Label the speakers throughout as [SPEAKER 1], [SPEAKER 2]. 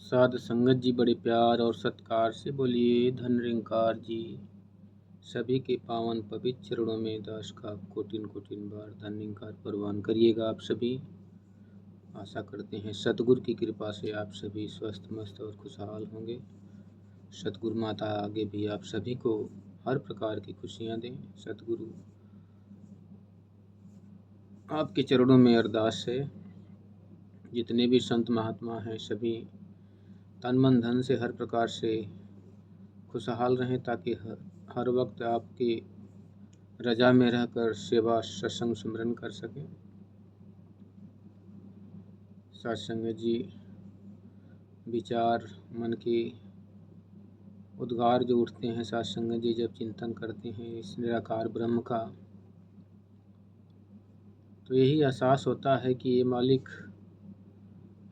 [SPEAKER 1] साध संगत जी बड़े प्यार और सत्कार से बोलिए। धन निरंकार जी सभी के पावन पवित्र चरणों में दास का कोटिन कोटिन बार धन निरंकार परवान करिएगा। आप सभी आशा करते हैं सतगुरु की कृपा से आप सभी स्वस्थ मस्त और खुशहाल होंगे। सतगुरु माता आगे भी आप सभी को हर प्रकार की खुशियां दें। सतगुरु आपके चरणों में अरदास है, जितने भी संत महात्मा हैं सभी तन मन धन से हर प्रकार से खुशहाल रहें, ताकि हर वक्त आपकी रजा में रहकर सेवा सत्संग सिमरन कर सकें। सत्संग जी विचार मन के उद्गार जो उठते हैं, सत्संग जी जब चिंतन करते हैं इस निराकार ब्रह्म का, तो यही एहसास होता है कि ये मालिक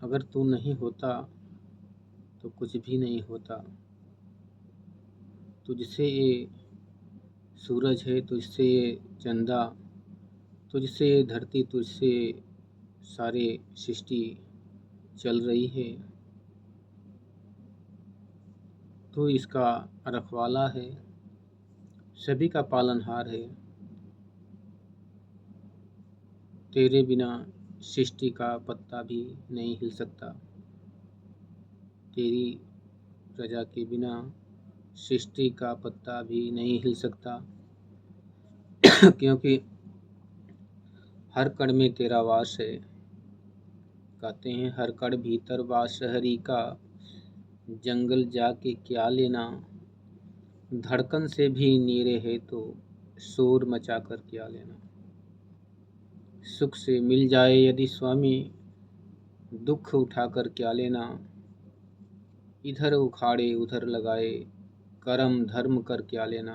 [SPEAKER 1] अगर तू नहीं होता तो कुछ भी नहीं होता। तुझसे ये सूरज है, तुझसे ये चंदा, तुझसे ये धरती, तुझसे सारे सृष्टि चल रही है। तू इसका रखवाला है, सभी का पालनहार है। तेरे बिना सृष्टि का पत्ता भी नहीं हिल सकता, तेरी प्रजा के बिना सृष्टि का पत्ता भी नहीं हिल सकता क्योंकि हर कण में तेरा वास है। कहते हैं हर कण भीतर वास हरि का, जंगल जाके क्या लेना। धड़कन से भी नीरे है तो शोर मचा कर क्या लेना। सुख से मिल जाए यदि स्वामी, दुख उठाकर क्या लेना। इधर उखाड़े उधर लगाए, कर्म धर्म कर क्या लेना।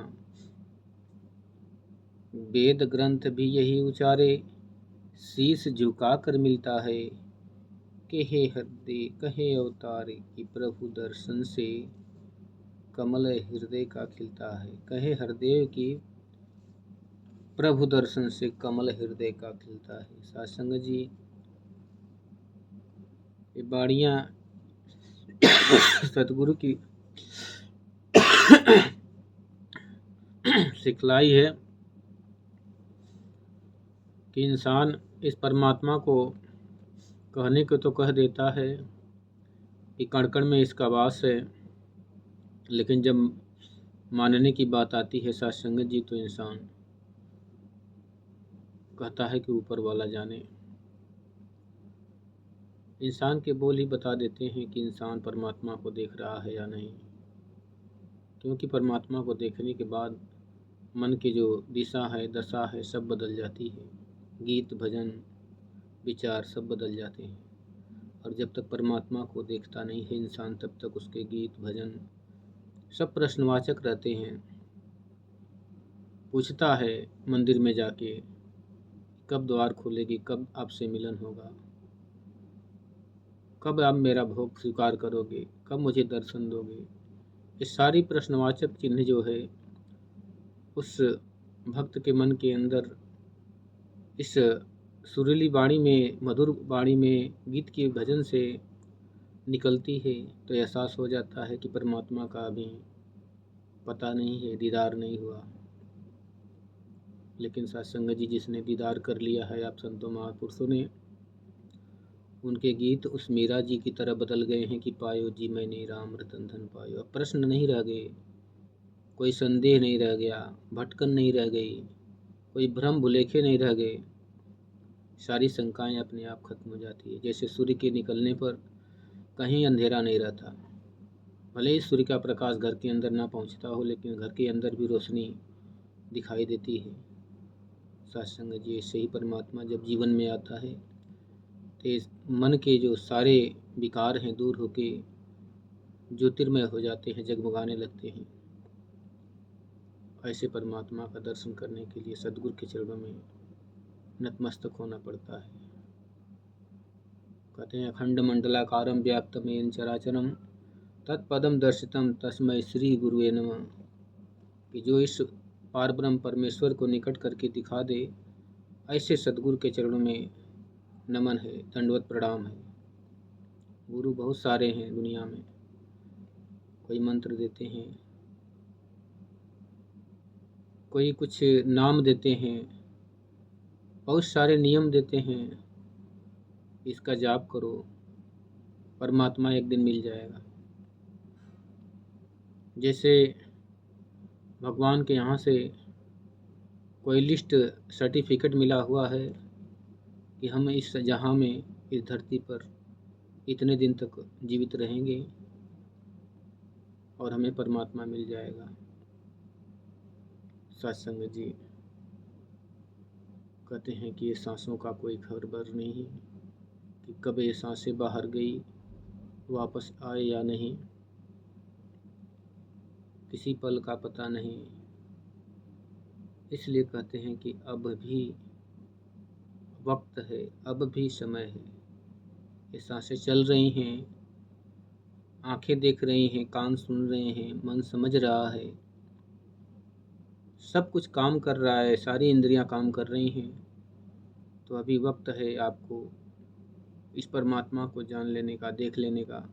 [SPEAKER 1] वेद ग्रंथ भी यही उचारे, शीश झुका कर मिलता है। कहे हृदय कहे अवतारे कि प्रभु दर्शन से कमल हृदय का खिलता है। कहे हृदय की प्रभु दर्शन से कमल हृदय का खिलता है। सत्संग जी ये बाणियाँ सतगुरु की सिखलाई है कि इंसान इस परमात्मा को कहने को तो कह देता है कि कण कण में इसका वास है, लेकिन जब मानने की बात आती है सत्संग जी, तो इंसान कहता है कि ऊपर वाला जाने। इंसान के बोल ही बता देते हैं कि इंसान परमात्मा को देख रहा है या नहीं, क्योंकि परमात्मा को देखने के बाद मन की जो दिशा है दशा है सब बदल जाती है। गीत भजन विचार सब बदल जाते हैं। और जब तक परमात्मा को देखता नहीं है इंसान, तब तक उसके गीत भजन सब प्रश्नवाचक रहते हैं। पूछता है मंदिर में जाके, कब द्वार खुलेगी, कब आपसे मिलन होगा, कब आप मेरा भोग स्वीकार करोगे, कब मुझे दर्शन दोगे। ये सारी प्रश्नवाचक चिन्ह जो है उस भक्त के मन के अंदर इस सुरीली वाणी में, मधुर वाणी में गीत के भजन से निकलती है, तो एहसास हो जाता है कि परमात्मा का अभी पता नहीं है, दीदार नहीं हुआ। लेकिन सत्संग जी जिसने दीदार कर लिया है आप संतों महापुरुषों ने, उनके गीत उस मीरा जी की तरह बदल गए हैं कि पायो जी मैंने राम रतन धन पायो। अब प्रश्न नहीं रह गए, कोई संदेह नहीं रह गया, भटकन नहीं रह गई, कोई भ्रम भुलेखे नहीं रह गए। सारी शंकाएं अपने आप खत्म हो जाती है। जैसे सूर्य के निकलने पर कहीं अंधेरा नहीं रहता, भले ही सूर्य का प्रकाश घर के अंदर ना पहुंचता हो, लेकिन घर के अंदर भी रोशनी दिखाई देती है। सत्संग जी ऐसे ही परमात्मा जब जीवन में आता है तो मन के जो सारे विकार हैं दूर होके ज्योतिर्मय हो जाते हैं, जगमगाने लगते हैं। ऐसे परमात्मा का दर्शन करने के लिए सद्गुरु के चरणों में नतमस्तक होना पड़ता है। कहते हैं अखंड मंडलाकारं व्याप्तमेन चराचरम तत्पदम दर्शितम तस्मै श्री गुरुवे नमः। कि जो इस पारब्रह्म परमेश्वर को निकट करके दिखा दे, ऐसे सद्गुरु के चरणों में नमन है, दंडवत प्रणाम है। गुरु बहुत सारे हैं दुनिया में। कोई मंत्र देते हैं, कोई कुछ नाम देते हैं, बहुत सारे नियम देते हैं। इसका जाप करो, परमात्मा एक दिन मिल जाएगा। जैसे भगवान के यहाँ से कोई लिस्ट सर्टिफिकेट मिला हुआ है कि हम इस जहाँ में, इस धरती पर इतने दिन तक जीवित रहेंगे और हमें परमात्मा मिल जाएगा। सत्संग जी कहते हैं कि ये सांसों का कोई खबर नहीं कि कब ये सांसें बाहर गई, वापस आए या नहीं, किसी पल का पता नहीं। इसलिए कहते हैं कि अब भी वक्त है, अब भी समय है। ये सांसें चल रही हैं, आंखें देख रही हैं, कान सुन रहे हैं, मन समझ रहा है, सब कुछ काम कर रहा है, सारी इंद्रियां काम कर रही हैं। तो अभी वक्त है आपको इस परमात्मा को जान लेने का, देख लेने का।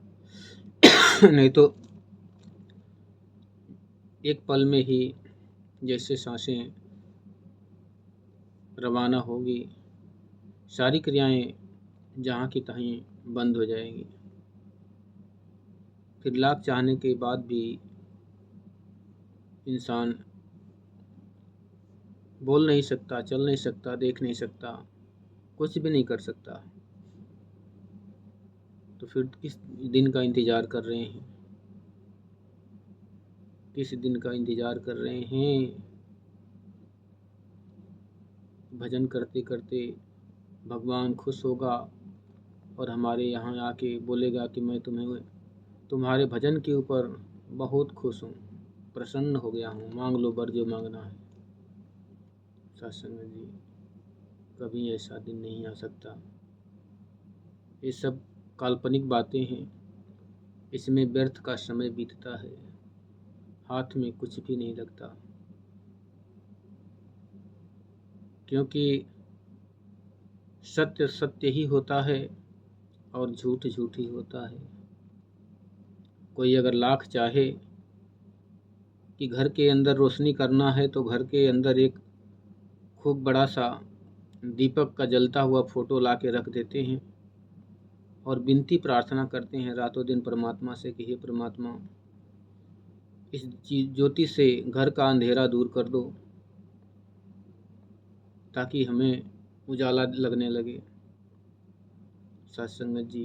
[SPEAKER 1] नहीं तो एक पल में ही जैसे सांसें रवाना होगी, सारी क्रियाएं जहाँ की तहीं बंद हो जाएंगी। फिर लाख चाहने के बाद भी इंसान बोल नहीं सकता, चल नहीं सकता, देख नहीं सकता, कुछ भी नहीं कर सकता। तो फिर किस दिन का इंतज़ार कर रहे हैं? किस दिन का इंतज़ार कर रहे हैं? भजन करते करते भगवान खुश होगा और हमारे यहाँ आके बोलेगा कि मैं तुम्हारे भजन के ऊपर बहुत खुश हूँ, प्रसन्न हो गया हूँ, मांग लो वर जो मांगना है। सत्संग जी, कभी ऐसा दिन नहीं आ सकता। ये सब काल्पनिक बातें हैं, इसमें व्यर्थ का समय बीतता है, हाथ में कुछ भी नहीं लगता। क्योंकि सत्य सत्य ही होता है और झूठ झूठ ही होता है। कोई अगर लाख चाहे कि घर के अंदर रोशनी करना है तो घर के अंदर एक खूब बड़ा सा दीपक का जलता हुआ फोटो ला के रख देते हैं और विनती प्रार्थना करते हैं रातों दिन परमात्मा से कि हे परमात्मा, इस ज्योति से घर का अंधेरा दूर कर दो ताकि हमें उजाला लगने लगे। सत्संग जी,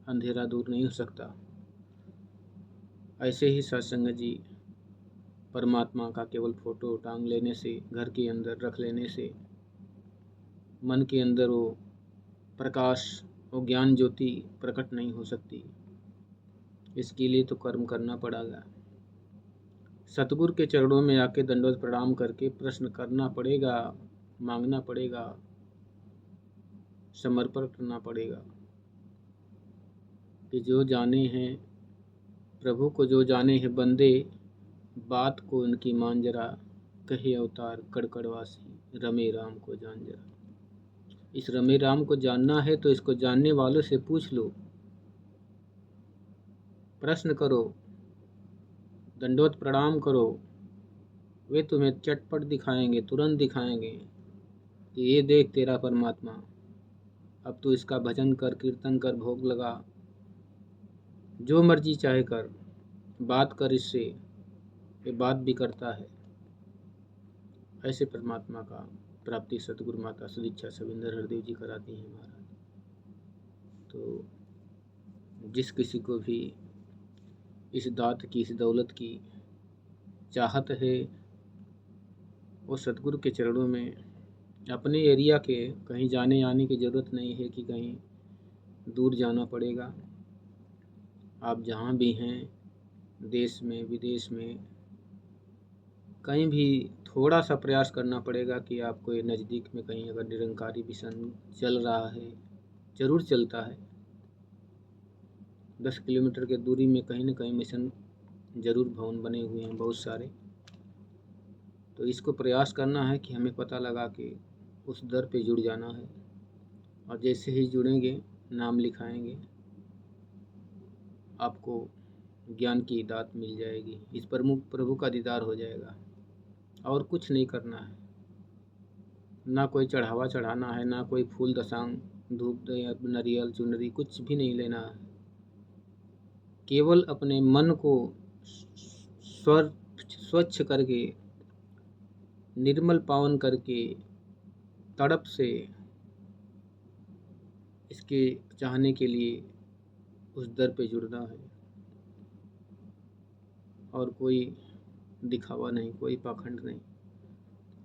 [SPEAKER 1] अंधेरा दूर नहीं हो सकता। ऐसे ही सत्संग जी, परमात्मा का केवल फोटो टांग लेने से, घर के अंदर रख लेने से मन के अंदर वो प्रकाश, वो ज्ञान ज्योति प्रकट नहीं हो सकती। इसके लिए तो कर्म करना पड़ेगा। सतगुरु के चरणों में आके दंडवत प्रणाम करके प्रश्न करना पड़ेगा, मांगना पड़ेगा, समर्पण करना पड़ेगा कि जो जाने हैं प्रभु को, जो जाने हैं बंदे, बात को उनकी मान जरा, कहे अवतार कड़कड़वासी, रमे राम को जान जरा। इस रमे राम को जानना है तो इसको जानने वालों से पूछ लो, प्रश्न करो, दंडवत प्रणाम करो। वे तुम्हें चटपट दिखाएंगे, तुरंत दिखाएंगे कि ये देख तेरा परमात्मा, अब तू इसका भजन कर, कीर्तन कर, भोग लगा, जो मर्जी चाहे कर, बात कर इससे, ये बात भी करता है। ऐसे परमात्मा का प्राप्ति सतगुरु माता सदीक्षा सविंदर हरदेव जी कराती हैं महाराज। तो जिस किसी को भी इस दात की, इस दौलत की चाहत है, वो सतगुरु के चरणों में, अपने एरिया के कहीं जाने आने की ज़रूरत नहीं है कि कहीं दूर जाना पड़ेगा। आप जहाँ भी हैं, देश में, विदेश में, कहीं भी थोड़ा सा प्रयास करना पड़ेगा कि आपको ये नज़दीक में कहीं अगर निरंकारी मिशन चल रहा है, ज़रूर चलता है, 10 किलोमीटर की दूरी में कहीं न कहीं मिशन ज़रूर भवन बने हुए हैं बहुत सारे। तो इसको प्रयास करना है कि हमें पता लगा कि उस दर पे जुड़ जाना है, और जैसे ही जुड़ेंगे नाम लिखाएंगे आपको ज्ञान की दात मिल जाएगी, इस प्रभु का दीदार हो जाएगा। और कुछ नहीं करना है, ना कोई चढ़ावा चढ़ाना है, ना कोई फूल दसांग धूप या नारियल चुनरी कुछ भी नहीं लेना है। केवल अपने मन को स्वच्छ करके, निर्मल पावन करके, तड़प से इसके चाहने के लिए उस दर पे जुड़ना है। और कोई दिखावा नहीं, कोई पाखंड नहीं।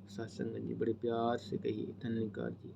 [SPEAKER 1] सत्संग जी बड़े प्यार से कहिए, धन्यवाद जी।